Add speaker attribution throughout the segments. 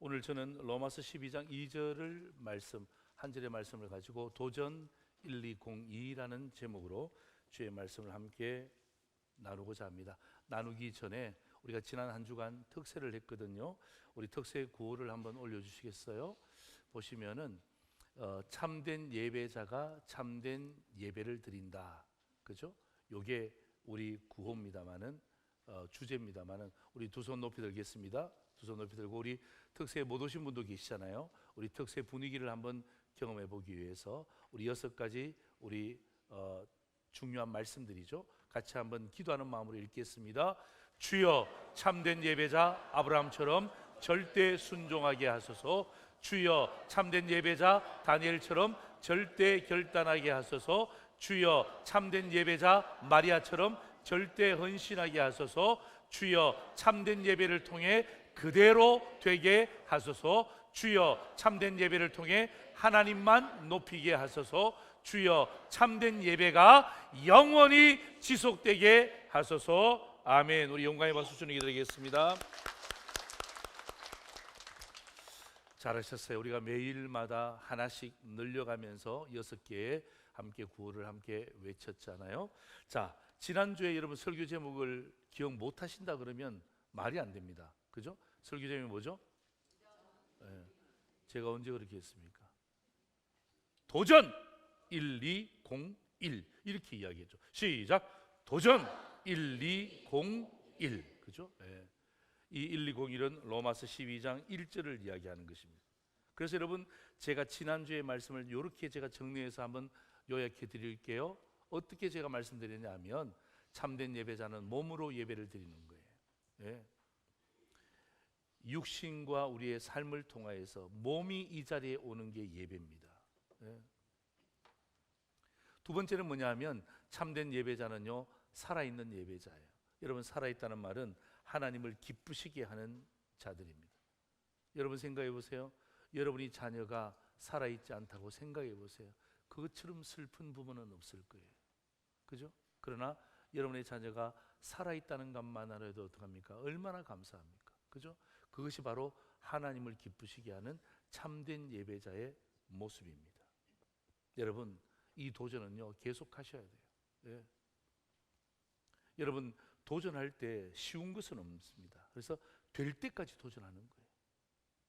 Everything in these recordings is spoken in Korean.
Speaker 1: 오늘 저는 로마서 12장 2절을 말씀, 한 절의 말씀을 가지고 도전 1202라는 제목으로 주의 말씀을 함께 나누고자 합니다. 나누기 전에 우리가 지난 한 주간 특세를 했거든요. 우리 특세 구호를 한번 올려주시겠어요? 보시면은 참된 예배자가 참된 예배를 드린다, 그죠? 요게 우리 구호입니다만은 주제입니다만은 우리 두 손 높이 들겠습니다. 두 손 높이 들고 우리 특세에 못 오신 분도 계시잖아요. 우리 특세 분위기를 한번 경험해 보기 위해서 우리 6가지 우리 중요한 말씀들이죠. 같이 한번 기도하는 마음으로 읽겠습니다. 주여, 참된 예배자 아브라함처럼 절대 순종하게 하소서. 주여, 참된 예배자 다니엘처럼 절대 결단하게 하소서. 주여, 참된 예배자 마리아처럼 절대 헌신하게 하소서. 주여, 참된 예배를 통해 그대로 되게 하소서. 주여, 참된 예배를 통해 하나님만 높이게 하소서. 주여, 참된 예배가 영원히 지속되게 하소서. 아멘. 우리 영광의 박수 주님께 드리겠습니다. 잘하셨어요. 우리가 매일마다 하나씩 늘려가면서 6개의 함께 구호를 함께 외쳤잖아요. 자, 지난주에 여러분 설교 제목을 기억 못 하신다 그러면 말이 안 됩니다. 그죠? 설교 제목이 뭐죠? 네. 제가 언제 그렇게 했습니까? 도전 1201 이렇게 이야기했죠. 시작. 도전 1201. 그죠? 네. 이 1201은 로마서 12장 1절을 이야기하는 것입니다. 그래서 여러분, 제가 지난주에 말씀을 이렇게 제가 정리해서 한번 요약해 드릴게요. 어떻게 제가 말씀드렸냐면, 참된 예배자는 몸으로 예배를 드리는 거예요. 예. 육신과 우리의 삶을 통하여서 몸이 이 자리에 오는 게 예배입니다. 예. 두 번째는 뭐냐면, 참된 예배자는요, 살아있는 예배자예요. 여러분, 살아있다는 말은 하나님을 기쁘시게 하는 자들입니다. 여러분 생각해 보세요. 여러분이 자녀가 살아있지 않다고 생각해 보세요. 그것처럼 슬픈 부분은 없을 거예요. 그죠? 그러나 여러분의 자녀가 살아있다는 것만으로도 어떡합니까? 얼마나 감사합니까? 그죠? 그것이 바로 하나님을 기쁘시게 하는 참된 예배자의 모습입니다. 여러분, 이 도전은요, 계속 하셔야 돼요. 예. 여러분, 도전할 때 쉬운 것은 없습니다. 그래서 될 때까지 도전하는 거예요.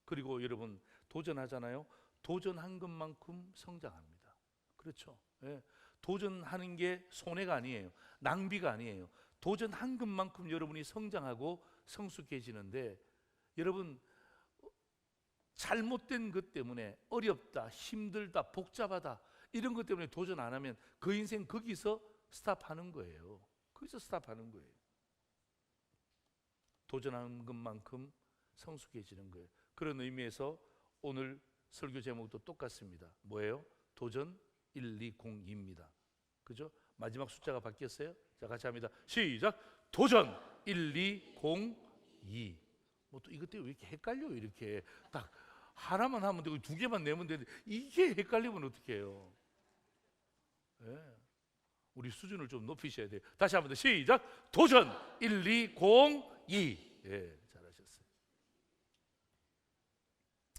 Speaker 1: 그리고 여러분, 도전하잖아요. 도전한 것만큼 성장합니다. 그렇죠? 예. 도전하는 게 손해가 아니에요. 낭비가 아니에요. 도전한 것만큼 여러분이 성장하고 성숙해지는데, 여러분, 잘못된 것 때문에 어렵다, 힘들다, 복잡하다 이런 것 때문에 도전 안 하면 그 인생 거기서 스탑하는 거예요. 거기서 스탑하는 거예요. 도전하는 것만큼 성숙해지는 거예요. 그런 의미에서 오늘 설교 제목도 똑같습니다. 뭐예요? 도전 1202입니다. 그죠? 마지막 숫자가 바뀌었어요. 자, 같이 합니다. 시작. 도전 1202. 뭐 또 이것 때문에 왜 이렇게 헷갈려요? 이렇게 딱 하나만 하면 되고 2개만 내면 되는데 이게 헷갈리면 어떡해요? 예. 우리 수준을 좀 높이셔야 돼요. 다시 한번 더 시작. 도전 1202. 예, 잘하셨어요.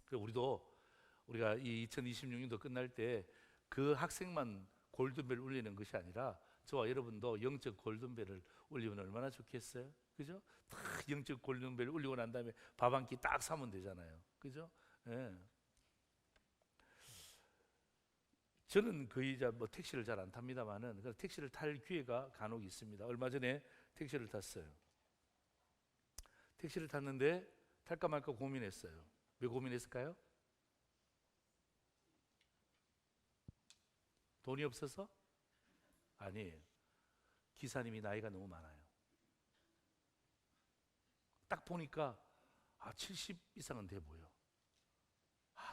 Speaker 1: 그리고 우리가 이 2026년도 끝날 때 그 학생만 골든벨 울리는 것이 아니라 저와 여러분도 영적 골든벨을 울리면 얼마나 좋겠어요? 그죠? 딱 영적 골든벨 울리고 난 다음에 밥 한 끼 딱 사면 되잖아요. 그죠? 예. 저는 거의 뭐 택시를 잘 안 탑니다만은 택시를 탈 기회가 간혹 있습니다. 얼마 전에 택시를 탔어요. 택시를 탔는데 탈까 말까 고민했어요. 왜 고민했을까요? 돈이 없어서? 아니에요. 기사님이 나이가 너무 많아요. 딱 보니까 70 이상은 돼 보여.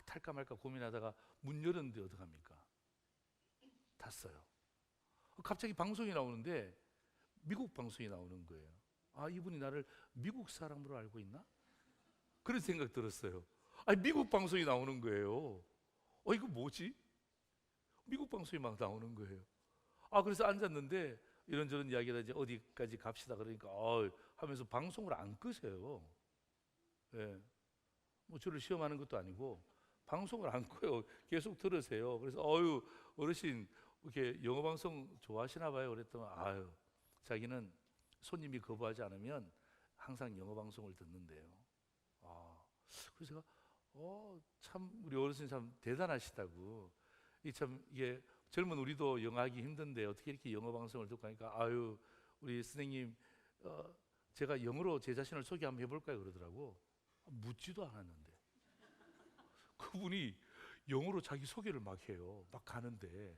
Speaker 1: 탈까 말까 고민하다가 문 열었는데 어떡합니까? 탔어요. 갑자기 방송이 나오는데 미국 방송이 나오는 거예요. 이분이 나를 미국 사람으로 알고 있나? 그런 생각 들었어요. 미국 방송이 나오는 거예요. 이거 뭐지? 미국 방송이 막 나오는 거예요. 그래서 앉았는데 이런저런 이야기다, 이제 어디까지 갑시다 그러니까 하면서 방송을 안 끄세요. 예. 뭐 저를 시험하는 것도 아니고 방송을 안 꺼요. 계속 들으세요. 그래서 어르신 이렇게 영어 방송 좋아하시나 봐요. 그랬더니 자기는 손님이 거부하지 않으면 항상 영어 방송을 듣는데요. 그래서 제가 참 우리 어르신 참 대단하시다고. 이게 젊은 우리도 영어 하기 힘든데 어떻게 이렇게 영어 방송을 듣고 하니까 우리 선생님 제가 영어로 제 자신을 소개 한번 해볼까요? 그러더라고. 묻지도 않았는데 그분이 영어로 자기 소개를 막 해요. 막 가는데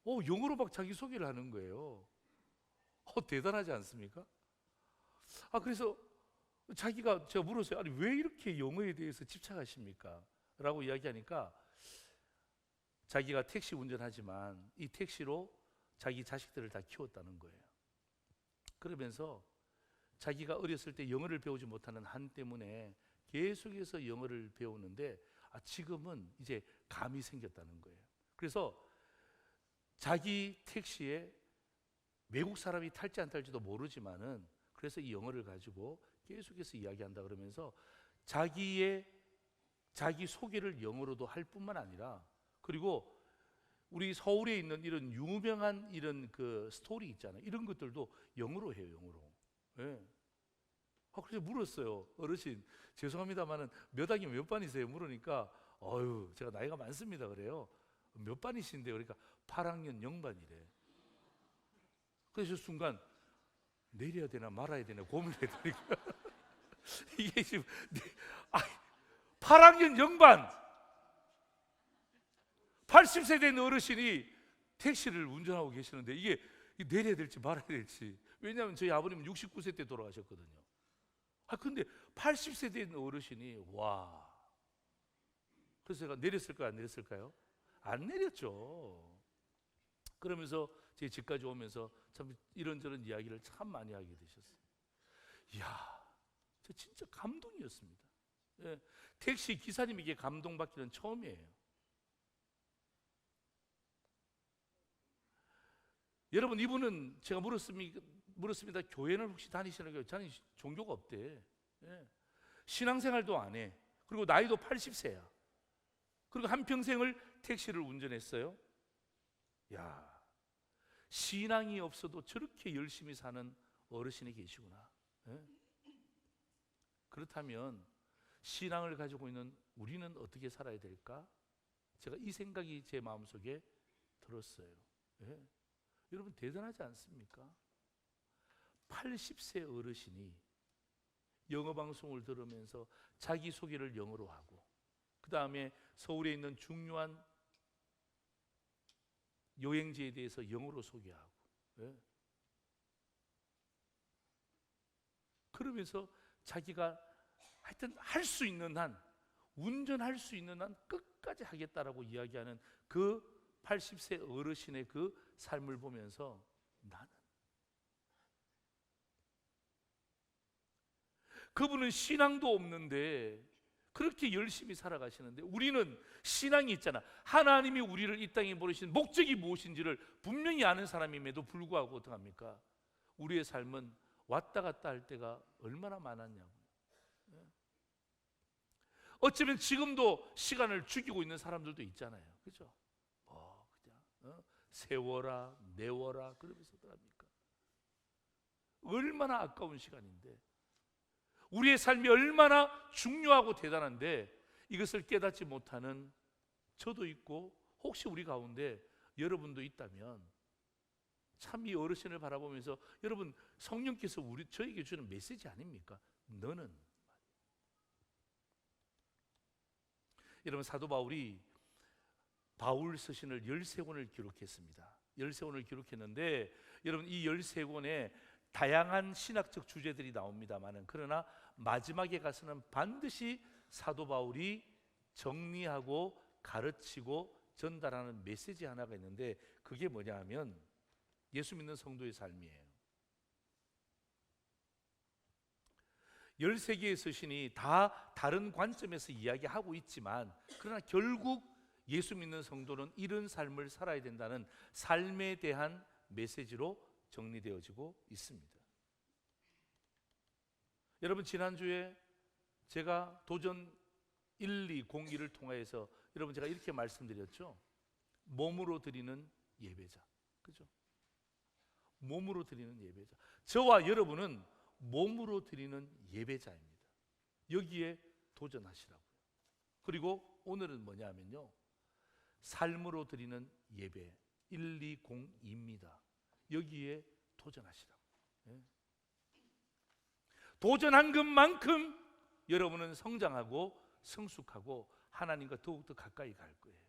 Speaker 1: 영어로 막 자기 소개를 하는 거예요. 대단하지 않습니까? 그래서 제가 물었어요. 아니 왜 이렇게 영어에 대해서 집착하십니까? 라고 이야기하니까 자기가 택시 운전하지만 이 택시로 자기 자식들을 다 키웠다는 거예요. 그러면서 자기가 어렸을 때 영어를 배우지 못하는 한 때문에 계속해서 영어를 배우는데 지금은 이제 감이 생겼다는 거예요. 그래서 자기 택시에 외국 사람이 탈지 안 탈지도 모르지만은 그래서 이 영어를 가지고 계속해서 이야기한다 그러면서 자기 소개를 영어로도 할 뿐만 아니라 그리고 우리 서울에 있는 이런 유명한 이런 그 스토리 있잖아요. 이런 것들도 영어로 해요, 영어로. 예. 그래서 물었어요. 어르신, 죄송합니다만은 몇 학기 몇 반이세요? 물으니까 제가 나이가 많습니다. 그래요. 몇 반이신데? 그러니까 8학년 0반이래. 그래서 순간 내려야 되나 말아야 되나 고민했더니까 이게 지금 8학년 0반 80세 된 어르신이 택시를 운전하고 계시는데 이게 내려야 될지 말아야 될지. 왜냐하면 저희 아버님은 69세 때 돌아가셨거든요. 근데 80세 된 어르신이 그래서 제가 내렸을까요? 안 내렸을까요? 안 내렸죠. 그러면서 제 집까지 오면서 참 이런저런 이야기를 참 많이 하게 되셨어요. 저 진짜 감동이었습니다. 예, 택시 기사님에게 감동받기는 처음이에요. 여러분, 이분은 제가 물었습니다. 교회는 혹시 다니시는 거예요? 종교가 없대. 예. 신앙생활도 안 해. 그리고 나이도 80세야. 그리고 한평생을 택시를 운전했어요. 신앙이 없어도 저렇게 열심히 사는 어르신이 계시구나. 예? 그렇다면 신앙을 가지고 있는 우리는 어떻게 살아야 될까? 제가 이 생각이 제 마음속에 들었어요. 예? 여러분 대단하지 않습니까? 80세 어르신이 영어 방송을 들으면서 자기 소개를 영어로 하고 그 다음에 서울에 있는 중요한 여행지에 대해서 영어로 소개하고 그러면서 자기가 하여튼 할 수 있는 한 운전할 수 있는 한 끝까지 하겠다라고 이야기하는 그 80세 어르신의 그 삶을 보면서 나는 그분은 신앙도 없는데 그렇게 열심히 살아가시는데 우리는 신앙이 있잖아. 하나님이 우리를 이 땅에 보내신 목적이 무엇인지를 분명히 아는 사람임에도 불구하고 어떡합니까? 우리의 삶은 왔다 갔다 할 때가 얼마나 많았냐고요. 어쩌면 지금도 시간을 죽이고 있는 사람들도 있잖아요. 그죠? 그냥 세워라 내워라 그러면서 어떡합니까? 얼마나 아까운 시간인데 우리의 삶이 얼마나 중요하고 대단한데 이것을 깨닫지 못하는 저도 있고 혹시 우리 가운데 여러분도 있다면 참 이 어르신을 바라보면서 여러분 성령께서 저에게 주는 메시지 아닙니까? 너는 여러분 사도 바울이 바울 서신을 13권을 기록했습니다. 13권을 기록했는데 여러분 이 13권에 다양한 신학적 주제들이 나옵니다만은 그러나 마지막에 가서는 반드시 사도 바울이 정리하고 가르치고 전달하는 메시지 하나가 있는데 그게 뭐냐 하면 예수 믿는 성도의 삶이에요. 13개의 서신이 다 다른 관점에서 이야기하고 있지만 그러나 결국 예수 믿는 성도는 이런 삶을 살아야 된다는 삶에 대한 메시지로 정리되어지고 있습니다. 여러분 지난주에 제가 도전 1202를 통하여서 여러분 제가 이렇게 말씀드렸죠. 몸으로 드리는 예배자. 그죠? 몸으로 드리는 예배자. 저와 여러분은 몸으로 드리는 예배자입니다. 여기에 도전하시라고요. 그리고 오늘은 뭐냐면요, 삶으로 드리는 예배 1202입니다. 여기에 도전하시라고. 예. 도전한 것만큼 여러분은 성장하고 성숙하고 하나님과 더욱더 가까이 갈 거예요.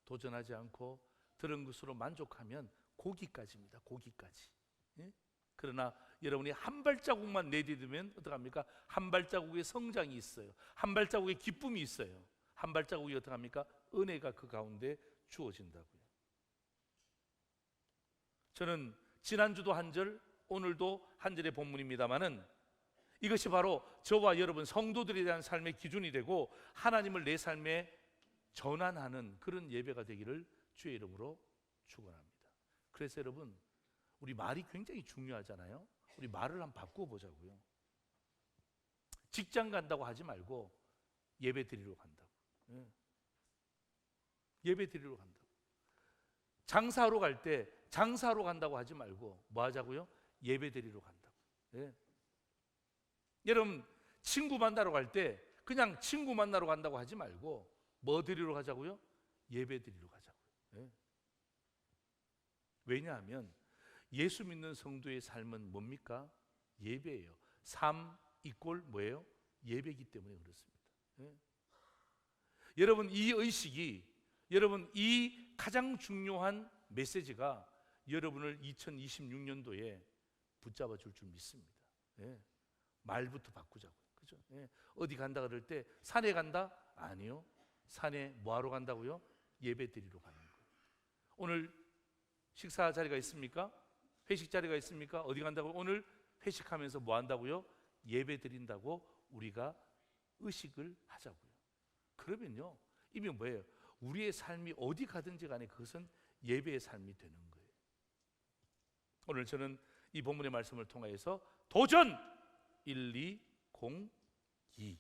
Speaker 1: 도전하지 않고 들은 것으로 만족하면 고기까지입니다. 고기까지. 예? 그러나 여러분이 한 발자국만 내디디면 어떡합니까? 한 발자국의 성장이 있어요. 한 발자국의 기쁨이 있어요. 한 발자국이 어떡합니까? 은혜가 그 가운데 주어진다고요. 저는 지난주도 한 절, 오늘도 한 절의 본문입니다마는 이것이 바로 저와 여러분 성도들에 대한 삶의 기준이 되고 하나님을 내 삶에 전환하는 그런 예배가 되기를 주의 이름으로 축원합니다. 그래서 여러분, 우리 말이 굉장히 중요하잖아요. 우리 말을 한번 바꾸어 보자고요. 직장 간다고 하지 말고 예배 드리러 간다고. 예. 예배 드리러 간다고. 장사하러 갈 때 장사하러 간다고 하지 말고 뭐 하자고요? 예배 드리러 간다고. 예. 여러분, 친구 만나러 갈 때 그냥 친구 만나러 간다고 하지 말고 뭐 드리러 가자고요? 예배 드리러 가자고요. 예. 왜냐하면 예수 믿는 성도의 삶은 뭡니까? 예배예요. 삶 이꼴 뭐예요? 예배이기 때문에 그렇습니다. 예. 여러분, 이 의식이, 여러분 이 가장 중요한 메시지가 여러분을 2026년도에 붙잡아 줄 줄 믿습니다. 예. 말부터 바꾸자고요. 그죠? 예. 어디 간다 그럴 때 산에 간다? 아니요. 산에 뭐하러 간다고요? 예배 드리러 가는 거예요. 오늘 식사 자리가 있습니까? 회식 자리가 있습니까? 어디 간다고요? 오늘 회식하면서 뭐 한다고요? 예배 드린다고 우리가 의식을 하자고요. 그러면요, 이미 뭐예요? 우리의 삶이 어디 가든지 간에 그것은 예배의 삶이 되는 거예요. 오늘 저는 이 본문의 말씀을 통하여서 도전 1202,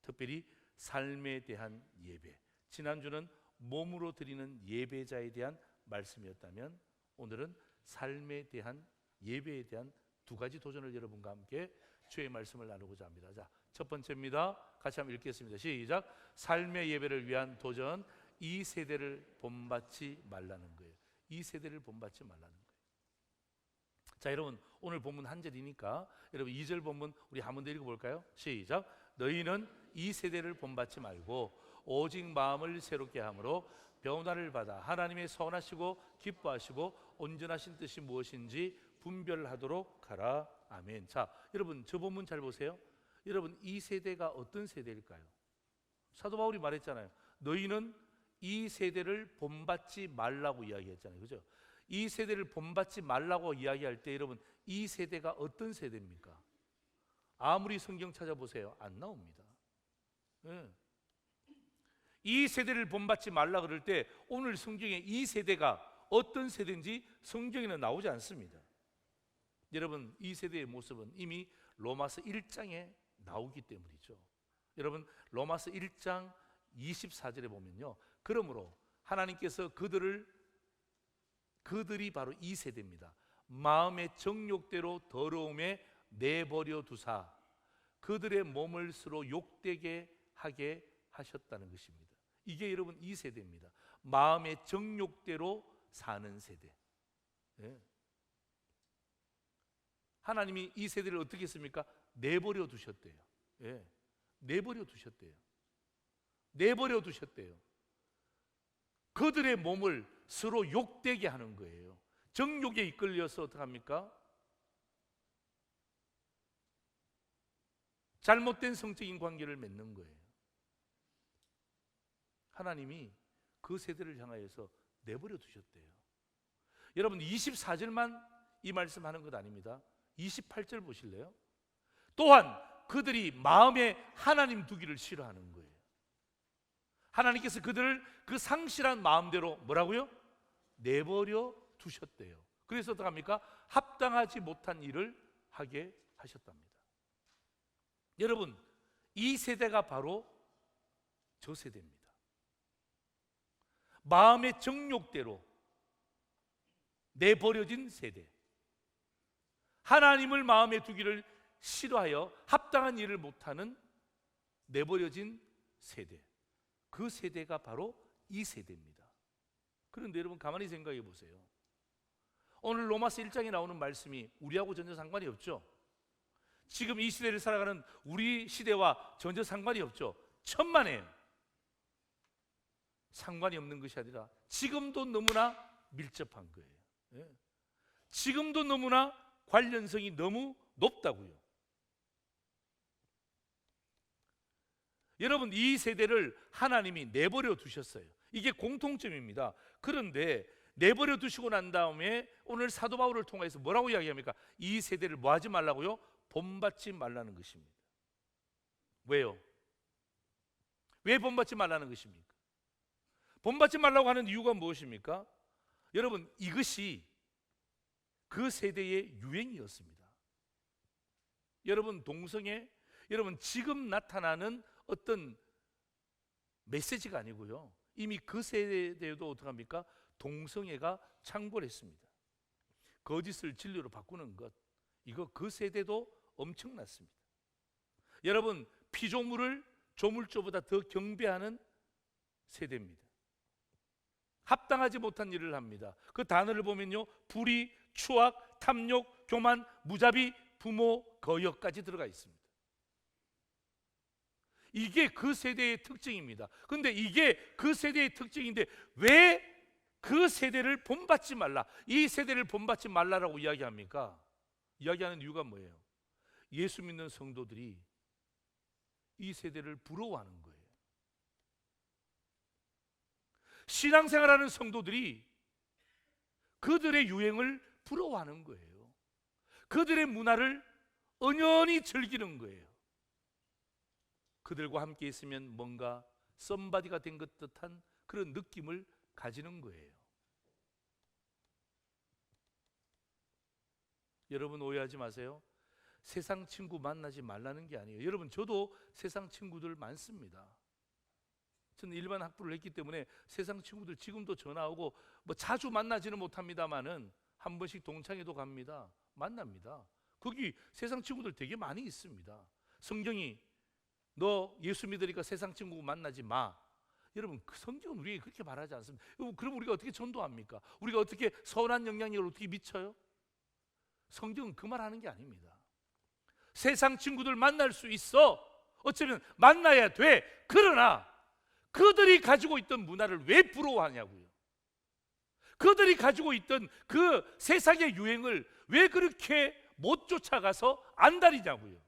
Speaker 1: 특별히 삶에 대한 예배, 지난주는 몸으로 드리는 예배자에 대한 말씀이었다면 오늘은 삶에 대한 예배에 대한 두 가지 도전을 여러분과 함께 주의 말씀을 나누고자 합니다. 자, 첫 번째입니다. 같이 한번 읽겠습니다. 시작. 삶의 예배를 위한 도전, 이 세대를 본받지 말라는 거예요. 이 세대를 본받지 말라는 거예요. 자, 여러분, 오늘 본문 한 절이니까 여러분 2절 본문 우리 한 번 더 읽어볼까요? 시작. 너희는 이 세대를 본받지 말고 오직 마음을 새롭게 함으로 변화를 받아 하나님의 선하시고 기뻐하시고 온전하신 뜻이 무엇인지 분별하도록 하라. 아멘. 자, 여러분 저 본문 잘 보세요. 여러분, 이 세대가 어떤 세대일까요? 사도 바울이 말했잖아요. 너희는 이 세대를 본받지 말라고 이야기했잖아요. 그죠? 이 세대를 본받지 말라고 이야기할 때 여러분, 이 세대가 어떤 세대입니까? 아무리 성경 찾아보세요, 안 나옵니다. 네. 이 세대를 본받지 말라 그럴 때 오늘 성경에 이 세대가 어떤 세대인지 성경에는 나오지 않습니다. 여러분, 이 세대의 모습은 이미 로마서 1장에 나오기 때문이죠. 여러분, 로마서 1장 24절에 보면요, 그러므로 하나님께서 그들이 바로 이 세대입니다. 마음의 정욕대로 더러움에 내버려 두사 그들의 몸을 서로 욕되게 하게 하셨다는 것입니다. 이게 여러분 이 세대입니다. 마음의 정욕대로 사는 세대. 예. 하나님이 이 세대를 어떻게 했습니까? 내버려 두셨대요. 예. 내버려 두셨대요. 내버려 두셨대요. 그들의 몸을 서로 욕되게 하는 거예요. 정욕에 이끌려서 어떡합니까? 잘못된 성적인 관계를 맺는 거예요. 하나님이 그 세대를 향하여서 내버려 두셨대요. 여러분, 24절만 이 말씀하는 것 아닙니다. 28절 보실래요? 또한 그들이 마음에 하나님 두기를 싫어하는 거예요. 하나님께서 그들을 그 상실한 마음대로 뭐라고요? 내버려 두셨대요. 그래서 어떡합니까? 합당하지 못한 일을 하게 하셨답니다. 여러분, 이 세대가 바로 저 세대입니다. 마음의 정욕대로 내버려진 세대, 하나님을 마음에 두기를 싫어하여 합당한 일을 못하는 내버려진 세대, 그 세대가 바로 이 세대입니다. 그런데 여러분 가만히 생각해 보세요. 오늘 로마서 1장에 나오는 말씀이 우리하고 전혀 상관이 없죠. 지금 이 시대를 살아가는 우리 시대와 전혀 상관이 없죠. 천만에요. 상관이 없는 것이 아니라 지금도 너무나 밀접한 거예요. 예. 지금도 너무나 관련성이 너무 높다고요. 여러분, 이 세대를 하나님이 내버려 두셨어요. 이게 공통점입니다. 그런데 내버려 두시고 난 다음에 오늘 사도 바울을 통해서 뭐라고 이야기합니까? 이 세대를 뭐 하지 말라고요? 본받지 말라는 것입니다. 왜요? 왜 본받지 말라는 것입니까? 본받지 말라고 하는 이유가 무엇입니까? 여러분, 이것이 그 세대의 유행이었습니다. 여러분, 동성애, 여러분 지금 나타나는 어떤 메시지가 아니고요, 이미 그 세대에도 어떡합니까? 동성애가 창궐했습니다. 거짓을 진리로 바꾸는 것, 이거 그 세대도 엄청났습니다. 여러분, 피조물을 조물조보다 더 경배하는 세대입니다. 합당하지 못한 일을 합니다. 그 단어를 보면요, 불의, 추악, 탐욕, 교만, 무자비, 부모, 거역까지 들어가 있습니다. 이게 그 세대의 특징입니다. 그런데 이게 그 세대의 특징인데 왜 그 세대를 본받지 말라, 이 세대를 본받지 말라라고 이야기합니까? 이야기하는 이유가 뭐예요? 예수 믿는 성도들이 이 세대를 부러워하는 거예요. 신앙생활하는 성도들이 그들의 유행을 부러워하는 거예요. 그들의 문화를 은연히 즐기는 거예요. 그들과 함께 있으면 뭔가 썸바디가 된 것 듯한 그런 느낌을 가지는 거예요. 여러분, 오해하지 마세요. 세상 친구 만나지 말라는 게 아니에요. 여러분, 저도 세상 친구들 많습니다. 저는 일반 학부를 했기 때문에 세상 친구들 지금도 전화 오고, 뭐 자주 만나지는 못합니다만은 한 번씩 동창회도 갑니다. 만납니다. 거기 세상 친구들 되게 많이 있습니다. 성경이 너 예수 믿으니까 세상 친구 만나지 마, 여러분 그 성경은 우리에게 그렇게 말하지 않습니다. 그럼 우리가 어떻게 전도합니까? 우리가 어떻게 선한 영향력을 어떻게 미쳐요? 성경은 그 말하는 게 아닙니다. 세상 친구들 만날 수 있어, 어쩌면 만나야 돼. 그러나 그들이 가지고 있던 문화를 왜 부러워하냐고요. 그들이 가지고 있던 그 세상의 유행을 왜 그렇게 못 쫓아가서 안달이냐고요.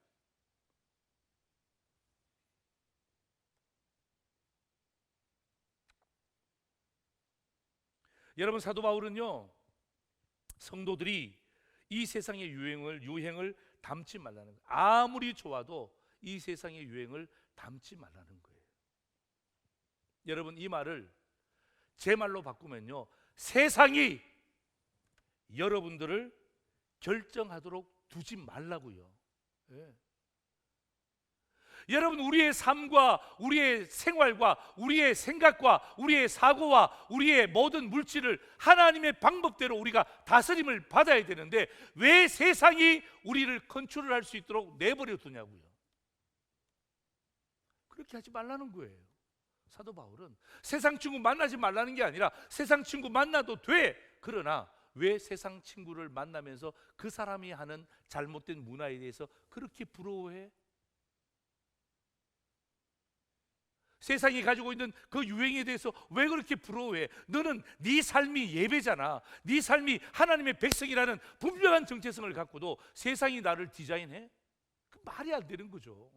Speaker 1: 여러분, 사도 바울은요, 성도들이 이 세상의 유행을 담지 말라는 거예요. 아무리 좋아도 이 세상의 유행을 담지 말라는 거예요. 여러분, 이 말을 제 말로 바꾸면요, 세상이 여러분들을 결정하도록 두지 말라고요. 예. 여러분, 우리의 삶과 우리의 생활과 우리의 생각과 우리의 사고와 우리의 모든 물질을 하나님의 방법대로 우리가 다스림을 받아야 되는데 왜 세상이 우리를 컨트롤할 수 있도록 내버려 두냐고요. 그렇게 하지 말라는 거예요. 사도 바울은 세상 친구 만나지 말라는 게 아니라 세상 친구 만나도 돼. 그러나 왜 세상 친구를 만나면서 그 사람이 하는 잘못된 문화에 대해서 그렇게 부러워해? 세상이 가지고 있는 그 유행에 대해서 왜 그렇게 부러워해? 너는 네 삶이 예배잖아. 네 삶이 하나님의 백성이라는 분명한 정체성을 갖고도 세상이 나를 디자인해? 그 말이 안 되는 거죠.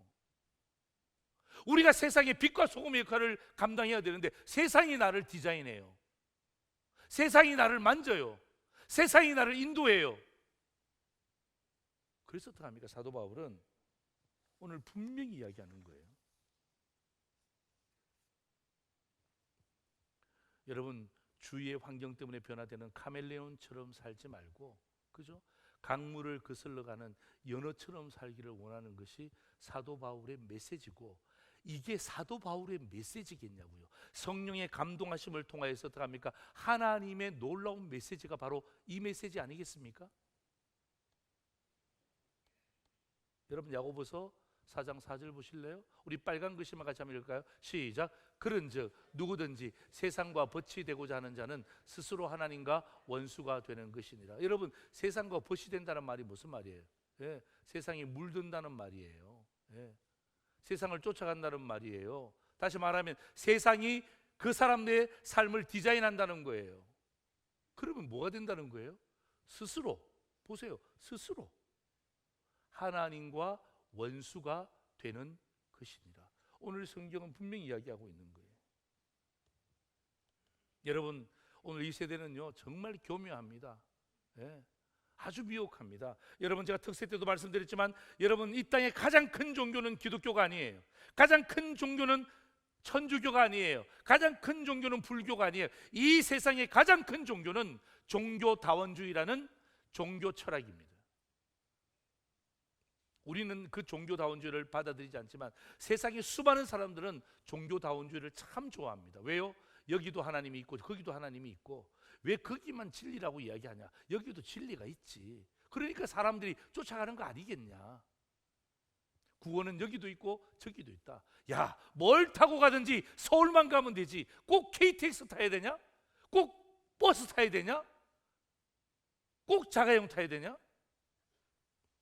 Speaker 1: 우리가 세상의 빛과 소금의 역할을 감당해야 되는데 세상이 나를 디자인해요. 세상이 나를 만져요. 세상이 나를 인도해요. 그래서 어떡합니까? 사도 바울은 오늘 분명히 이야기하는 거예요. 여러분, 주위의 환경 때문에 변화되는 카멜레온처럼 살지 말고, 그죠? 강물을 거슬러가는 연어처럼 살기를 원하는 것이 사도 바울의 메시지고, 이게 사도 바울의 메시지겠냐고요. 성령의 감동하심을 통하여서 어떡합니까? 하나님의 놀라운 메시지가 바로 이 메시지 아니겠습니까? 여러분 야고보서 4장 4절 보실래요? 우리 빨간 글씨만 같이 한번 읽을까요? 시작. 그런즉 누구든지 세상과 벗이 되고자 하는 자는 스스로 하나님과 원수가 되는 것이니라. 여러분, 세상과 벗이 된다는 말이 무슨 말이에요? 예, 세상이 물든다는 말이에요. 예, 세상을 쫓아간다는 말이에요. 다시 말하면 세상이 그 사람의 삶을 디자인한다는 거예요. 그러면 뭐가 된다는 거예요? 스스로, 보세요, 스스로 하나님과 원수가 되는 것이니라. 오늘 성경은 분명히 이야기하고 있는 거예요. 여러분, 오늘 이 세대는요 정말 교묘합니다. 예, 아주 미혹합니다. 여러분, 제가 특세 때도 말씀드렸지만, 여러분, 이 땅의 가장 큰 종교는 기독교가 아니에요. 가장 큰 종교는 천주교가 아니에요. 가장 큰 종교는 불교가 아니에요. 이 세상의 가장 큰 종교는 종교다원주의라는 종교 철학입니다. 우리는 그 종교다원주의를 받아들이지 않지만 세상의 수많은 사람들은 종교다원주의를 참 좋아합니다. 왜요? 여기도 하나님이 있고 거기도 하나님이 있고, 왜 거기만 진리라고 이야기하냐? 여기도 진리가 있지. 그러니까 사람들이 쫓아가는 거 아니겠냐? 구원은 여기도 있고 저기도 있다. 야, 뭘 타고 가든지 서울만 가면 되지. 꼭 KTX 타야 되냐? 꼭 버스 타야 되냐? 꼭 자가용 타야 되냐?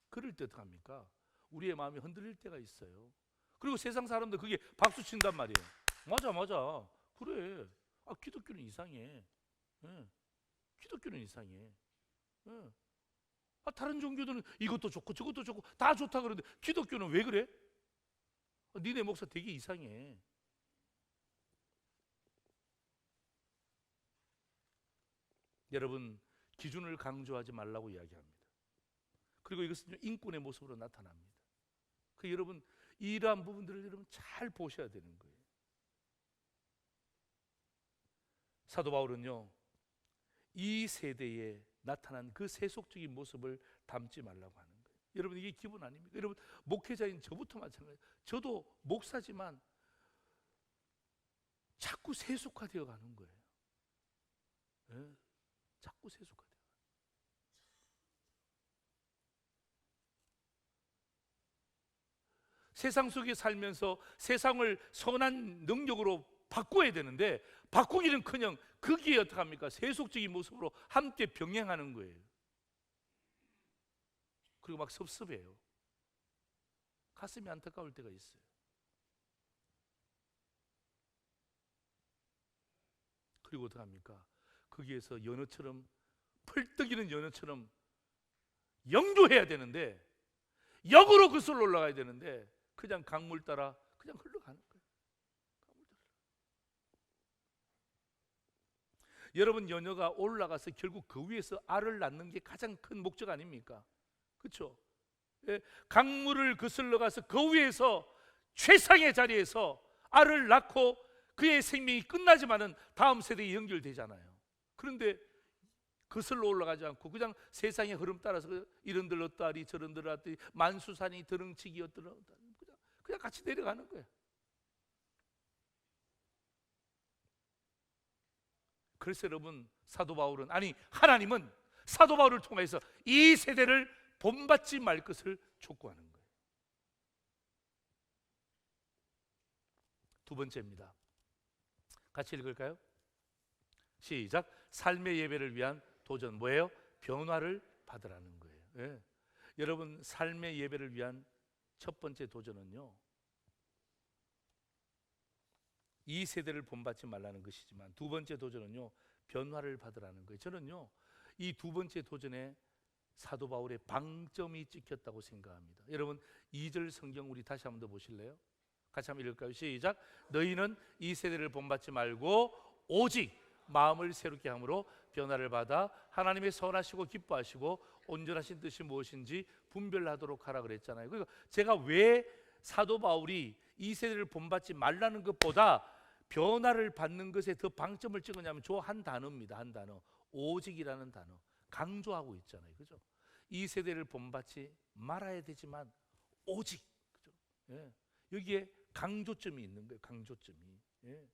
Speaker 1: 그럴 때 어떡합니까? 우리의 마음이 흔들릴 때가 있어요. 그리고 세상 사람들 그게 박수 친단 말이에요. 맞아, 맞아, 그래. 아, 기독교는 이상해. 예. 기독교는 이상해. 예. 아, 다른 종교들은 이것도 좋고 저것도 좋고 다 좋다 그러는데 기독교는 왜 그래? 아, 니네 목사 되게 이상해. 여러분, 기준을 강조하지 말라고 이야기합니다. 그리고 이것은 인권의 모습으로 나타납니다. 그 여러분, 이러한 부분들을 여러분 잘 보셔야 되는 거예요. 사도 바울은요 이 세대에 나타난 그 세속적인 모습을 담지 말라고 하는 거예요. 여러분, 이게 기본 아닙니까? 여러분, 목회자인 저부터 마찬가지예요. 저도 목사지만 자꾸 세속화되어 가는 거예요. 네? 자꾸 세속화되어. 세상 속에 살면서 세상을 선한 능력으로 바꿔야 되는데 바꾸기는커녕 거기에 어떡합니까? 세속적인 모습으로 함께 병행하는 거예요. 그리고 막 섭섭해요. 가슴이 안타까울 때가 있어요. 그리고 어떡합니까? 거기에서 연어처럼, 펄떡이는 연어처럼 영조해야 되는데, 역으로 그슬로 올라가야 되는데 그냥 강물 따라 그냥 흘러가는 거예요. 강물 따라. 여러분, 연어가 올라가서 결국 그 위에서 알을 낳는 게 가장 큰 목적 아닙니까? 그렇죠? 예, 강물을 거슬러 가서 그 위에서 최상의 자리에서 알을 낳고 그의 생명이 끝나지만은 다음 세대에 연결되잖아요. 그런데 거슬러 올라가지 않고 그냥 세상의 흐름 따라서 이런 들렀다리 저런 들렀다리 만수산이 드렁치기였더라, 그냥 같이 내려가는 거예요. 그래서 여러분, 사도 바울은, 아니 하나님은 사도 바울을 통해서 이 세대를 본받지 말 것을 촉구하는 거예요. 두 번째입니다. 같이 읽을까요? 시작. 삶의 예배를 위한 도전, 뭐예요? 변화를 받으라는 거예요. 예. 여러분, 삶의 예배를 위한 첫 번째 도전은요, 이 세대를 본받지 말라는 것이지만 두 번째 도전은요, 변화를 받으라는 거예요. 저는요 이 두 번째 도전에 사도 바울의 방점이 찍혔다고 생각합니다. 여러분, 2절 성경 우리 다시 한번 더 보실래요? 같이 한번 읽을까요? 시작. 너희는 이 세대를 본받지 말고 오직 마음을 새롭게 함으로 변화를 받아 하나님의 선하시고 기뻐하시고 온전하신 뜻이 무엇인지 분별하도록 하라 그랬잖아요. 그러니까 제가 왜 사도 바울이 이 세대를 본받지 말라는 것보다 변화를 받는 것에 더 방점을 찍었냐면 저 한 단어입니다. 한 단어, 오직이라는 단어 강조하고 있잖아요. 그죠? 이 세대를 본받지 말아야 되지만 오직, 그죠? 예. 여기에 강조점이 있는 거예요. 강조점이. 예.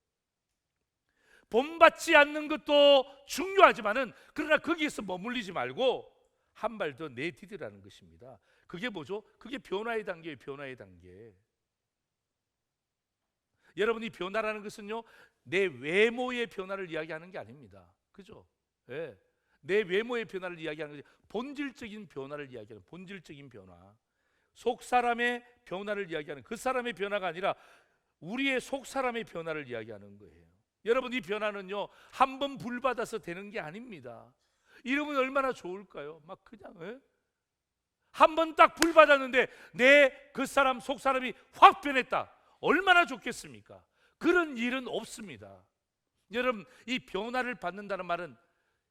Speaker 1: 본받지 않는 것도 중요하지만은 그러나 거기에서 머물리지 말고 한 발 더 내디디라는 것입니다. 그게 뭐죠? 그게 변화의 단계예요. 변화의 단계. 여러분, 이 변화라는 것은요, 내 외모의 변화를 이야기하는 게 아닙니다. 그죠? 예. 내 외모의 변화를 이야기하는 거지, 본질적인 변화를 이야기하는, 본질적인 변화, 속 사람의 변화를 이야기하는, 그 사람의 변화가 아니라 우리의 속 사람의 변화를 이야기하는 거예요. 여러분, 이 변화는요, 한 번 불 받아서 되는 게 아닙니다. 이러면 얼마나 좋을까요? 막 그냥, 예? 한 번 딱 불 받았는데 내 그 사람 속 사람이 확 변했다. 얼마나 좋겠습니까? 그런 일은 없습니다. 여러분, 이 변화를 받는다는 말은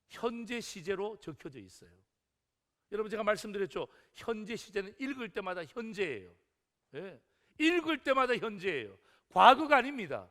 Speaker 1: 현재 시제로 적혀져 있어요. 여러분, 제가 말씀드렸죠. 현재 시제는 읽을 때마다 현재예요. 예. 읽을 때마다 현재예요. 과거가 아닙니다.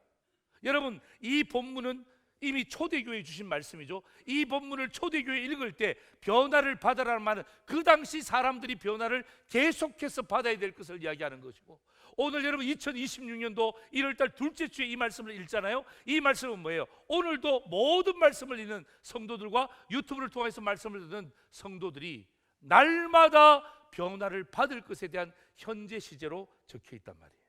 Speaker 1: 여러분, 이 본문은 이미 초대교회에 주신 말씀이죠. 이 본문을 초대교회에 읽을 때 변화를 받아라는 말은 그 당시 사람들이 변화를 계속해서 받아야 될 것을 이야기하는 것이고, 오늘 여러분 2026년도 1월달 둘째 주에 이 말씀을 읽잖아요. 이 말씀은 뭐예요? 오늘도 모든 말씀을 읽는 성도들과 유튜브를 통해서 말씀을 듣는 성도들이 날마다 변화를 받을 것에 대한 현재 시제로 적혀 있단 말이에요.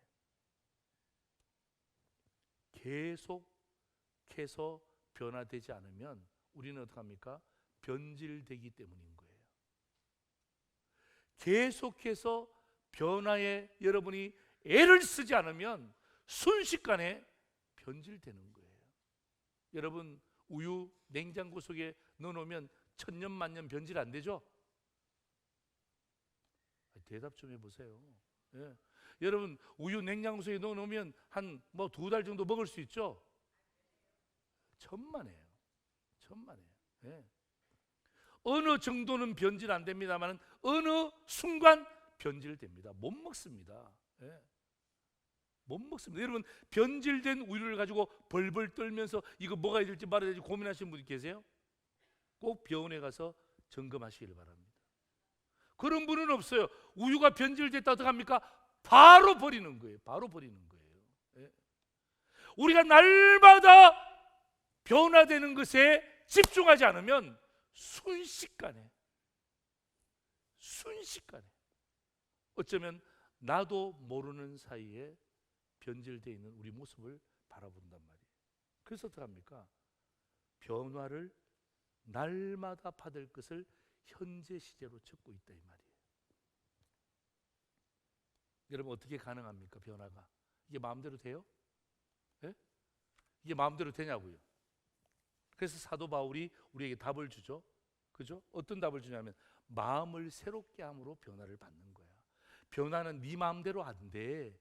Speaker 1: 계속해서 변화되지 않으면 우리는 어떻게 합니까? 변질되기 때문인 거예요. 계속해서 변화에 여러분이 애를 쓰지 않으면 순식간에 변질되는 거예요. 여러분, 우유 냉장고 속에 넣어놓으면 천년 만년 변질 안 되죠? 대답 좀 해보세요. 예. 여러분, 우유 냉장고 속에 넣어놓으면 한 2달 정도 먹을 수 있죠? 천만에요. 천만에요. 예. 어느 정도는 변질 안 됩니다만 어느 순간 변질됩니다. 못 먹습니다. 예. 못 먹습니다. 여러분, 변질된 우유를 가지고 벌벌 떨면서 이거 먹어야 될지 말아야 될지 고민하시는 분이 계세요? 꼭 병원에 가서 점검하시길 바랍니다. 그런 분은 없어요. 우유가 변질됐다 어떡합니까? 바로 버리는 거예요. 바로 버리는 거예요. 예. 우리가 날마다 변화되는 것에 집중하지 않으면 순식간에 어쩌면 나도 모르는 사이에 변질되어 있는 우리 모습을 바라본단 말이에요. 그래서 어떡합니까? 변화를 날마다 받을 것을 현재 시제로 적고 있다 이 말이에요. 여러분, 어떻게 가능합니까? 변화가 이게 마음대로 돼요? 예? 이게 마음대로 되냐고요. 그래서 사도 바울이 우리에게 답을 주죠. 그죠? 어떤 답을 주냐면 마음을 새롭게 함으로 변화를 받는 거야. 변화는 네 마음대로 안 돼.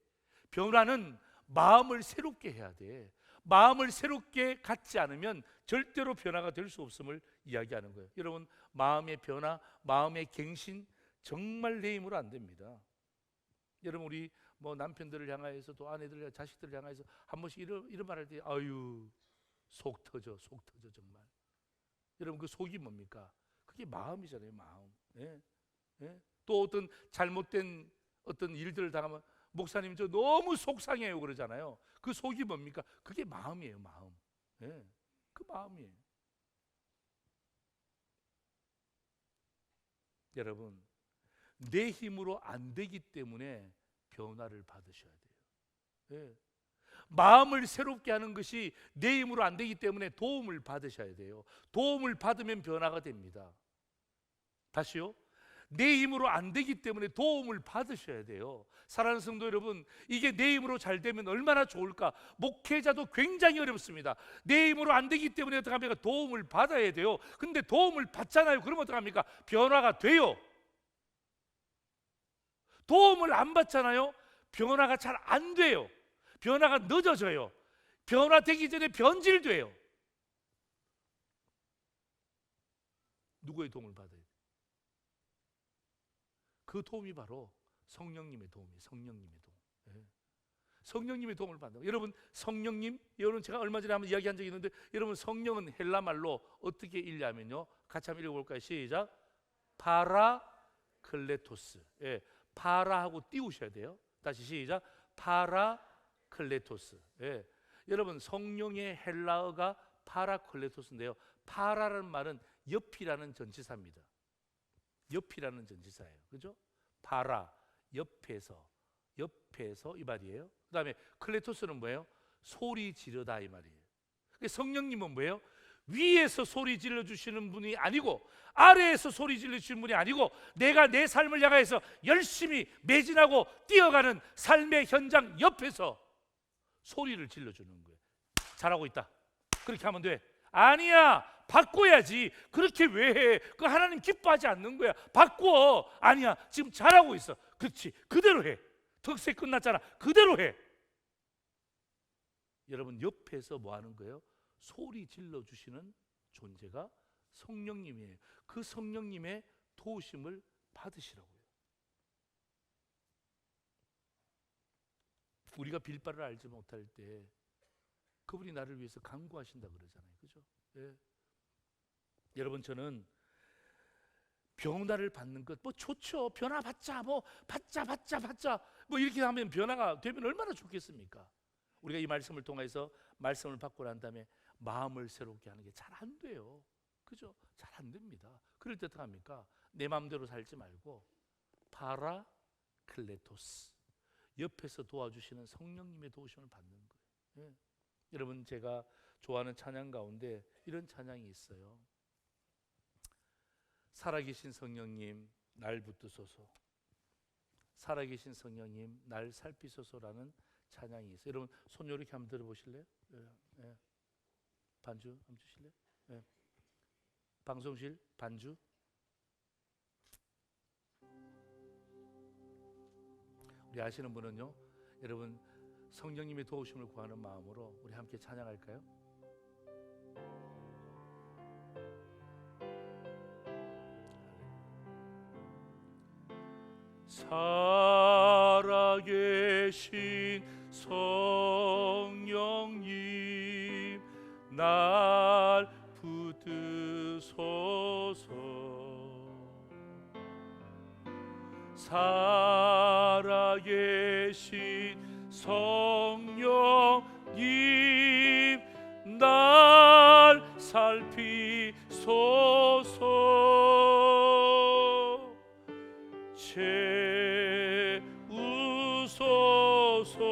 Speaker 1: 변화는 마음을 새롭게 해야 돼. 마음을 새롭게 갖지 않으면 절대로 변화가 될 수 없음을 이야기하는 거예요. 여러분, 마음의 변화, 마음의 갱신 정말 내 힘으로 안 됩니다. 여러분, 우리 남편들을 향하여서 또 아내들, 자식들을 향하여서 한 번씩 이런 말 할 때 아유 속 터져 정말. 여러분, 그 속이 뭡니까? 그게 마음이잖아요. 마음. 예? 예? 또 어떤 잘못된 어떤 일들을 당하면 목사님 저 너무 속상해요 그러잖아요. 그 속이 뭡니까? 그게 마음이에요. 마음. 예? 그 마음이에요. 여러분, 내 힘으로 안 되기 때문에 변화를 받으셔야 돼요. 예. 마음을 새롭게 하는 것이 내 힘으로 안 되기 때문에 도움을 받으셔야 돼요. 도움을 받으면 변화가 됩니다. 다시요. 내 힘으로 안 되기 때문에 도움을 받으셔야 돼요. 사랑하는 성도 여러분, 이게 내 힘으로 잘 되면 얼마나 좋을까? 목회자도 굉장히 어렵습니다. 내 힘으로 안 되기 때문에 어떻게 합니까? 도움을 받아야 돼요. 근데 도움을 받잖아요. 그러면 어떻게 합니까? 변화가 돼요. 도움을 안 받잖아요. 변화가 잘 안 돼요. 변화가 늦어져요. 변화되기 전에 변질돼요. 누구의 도움을 받아야 돼요? 그 도움이 바로 성령님의 도움이에요. 성령님의 도움. 예. 성령님의 도움을 받는다. 여러분, 성령님, 여러분 제가 얼마 전에 한번 이야기한 적이 있는데, 여러분 성령은 헬라 말로 어떻게 읽냐면요, 같이 한번 읽어볼까요? 시작. 클레토스. 예, 파라하고 띄우셔야 돼요. 다시 시작. 파라클레토스. 예. 여러분 성령의 헬라어가 파라클레토스인데요. 파라라는 말은 옆이라는 전치사입니다. 옆이라는 전치사예요. 그죠? 파라, 옆에서 이 말이에요. 그 다음에 클레토스는 뭐예요? 소리 지르다 이 말이에요. 성령님은 뭐예요? 위에서 소리 질러주시는 분이 아니고 아래에서 소리 질러주시는 분이 아니고 내가 내 삶을 향해서 열심히 매진하고 뛰어가는 삶의 현장 옆에서 소리를 질러주는 거예요. 잘하고 있다. 그렇게 하면 돼. 아니야, 바꿔야지. 그렇게 왜 해? 그 하나님 기뻐하지 않는 거야. 바꿔. 아니야, 지금 잘하고 있어. 그렇지, 그대로 해. 특세 끝났잖아. 그대로 해. 여러분 옆에서 뭐 하는 거예요? 소리 질러주시는 존재가 성령님이에요. 그 성령님의 도우심을 받으시라고요. 우리가 빌바를 알지 못할 때 그분이 나를 위해서 간구하신다 그러잖아요. 그죠? 예. 여러분 저는 변화를 받는 것 뭐 좋죠. 변화 받자. 뭐 받자. 뭐 이렇게 하면 변화가 되면 얼마나 좋겠습니까? 우리가 이 말씀을 통해서 말씀을 받고 난 다음에 마음을 새롭게 하는 게 잘 안 돼요. 그죠? 잘 안 됩니다. 그럴 때 어떻게 합니까? 내 마음대로 살지 말고 파라클레토스, 옆에서 도와주시는 성령님의 도우심을 받는 거예요. 예. 여러분 제가 좋아하는 찬양 가운데 이런 찬양이 있어요. 살아계신 성령님 날 붙드소서, 살아계신 성령님 날 살피소서라는 찬양이 있어요. 여러분 손 이렇게 한번 들어보실래요? 예, 예. 반주 한번 주실래요? 예. 방송실 반주. 우리 아시는 분은요, 여러분 성령님의 도우심을 구하는 마음으로 우리 함께 찬양할까요? 살아계신 성령님 날 붙드소서, 살아계신 성령님 날 살피소서, 채우소서.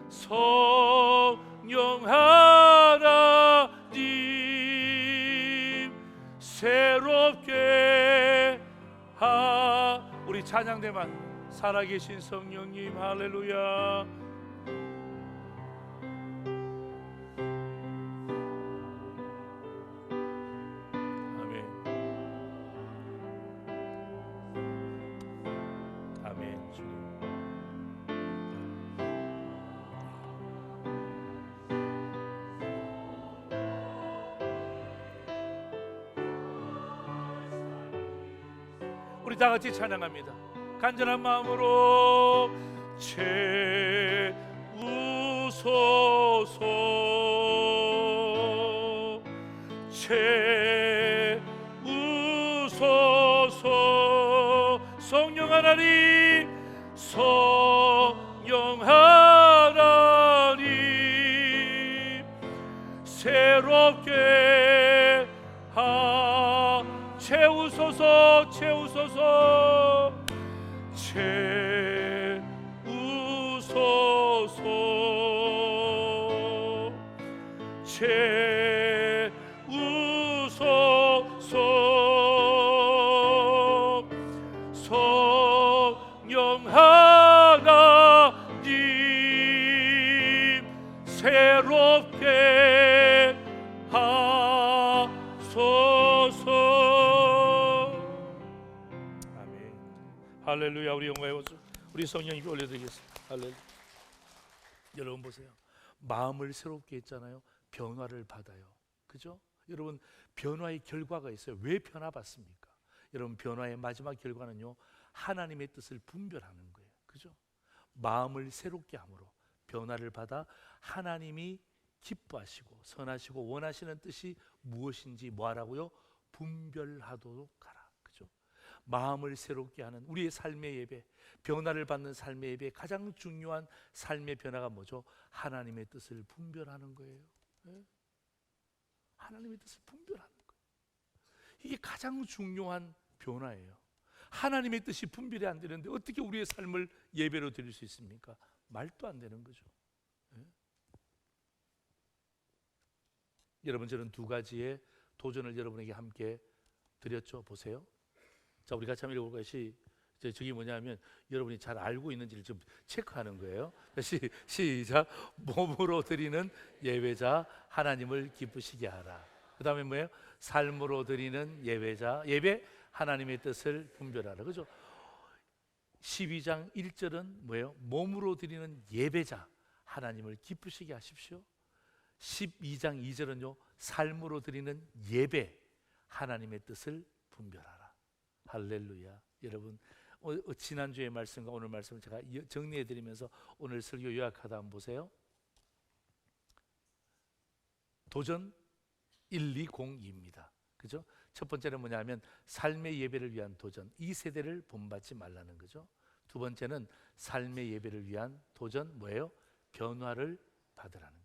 Speaker 1: 성령 하나님 새롭게 우리 찬양대만 살아계신 성령님 할렐루야. 우리 다 같이 찬양합니다. 간절한 마음으로 채우소서, 채우소서. 성령 하나님, 성령 하나님 새롭게 채우소서, 채우소서, 채우소서, 채우소서. 성령 하나님 새롭게 할렐루야. 우리 영광의 모습 우리 성령님께 올려드리겠습니다. 할렐루야. 여러분 보세요. 마음을 새롭게 했잖아요. 변화를 받아요. 그죠? 여러분 변화의 결과가 있어요. 왜 변화 받습니까? 여러분 변화의 마지막 결과는요, 하나님의 뜻을 분별하는 거예요. 그죠? 마음을 새롭게 함으로 변화를 받아 하나님이 기뻐하시고 선하시고 원하시는 뜻이 무엇인지 뭐하라고요? 분별하도록 하라. 그죠? 마음을 새롭게 하는 우리의 삶의 예배, 변화를 받는 삶의 예배, 가장 중요한 삶의 변화가 뭐죠? 하나님의 뜻을 분별하는 거예요. 네? 하나님의 뜻을 분별하는 거예요. 이게 가장 중요한 변화예요. 하나님의 뜻이 분별이 안 되는데 어떻게 우리의 삶을 예배로 드릴 수 있습니까? 말도 안 되는 거죠. 네? 여러분, 저는 두 가지의 도전을 여러분에게 함께 드렸죠. 보세요. 자, 우리 같이 한번 읽어볼 것이 저게 뭐냐면 여러분이 잘 알고 있는지를 좀 체크하는 거예요. 시작. 몸으로 드리는 예배자 하나님을 기쁘시게 하라. 그 다음에 뭐예요? 삶으로 드리는 예배자, 예배 하나님의 뜻을 분별하라. 그죠? 12장 1절은 뭐예요? 몸으로 드리는 예배자 하나님을 기쁘시게 하십시오. 12장 2절은요, 삶으로 드리는 예배 하나님의 뜻을 분별하라. 할렐루야. 여러분, 지난주의 말씀과 오늘 말씀을 제가 정리해드리면서 오늘 설교 요약하다 한번 보세요. 도전 1202입니다. 그죠? 첫 번째는 뭐냐면 삶의 예배를 위한 도전, 이 세대를 본받지 말라는 거죠. 두 번째는 삶의 예배를 위한 도전, 뭐예요? 변화를 받으라는 거예요.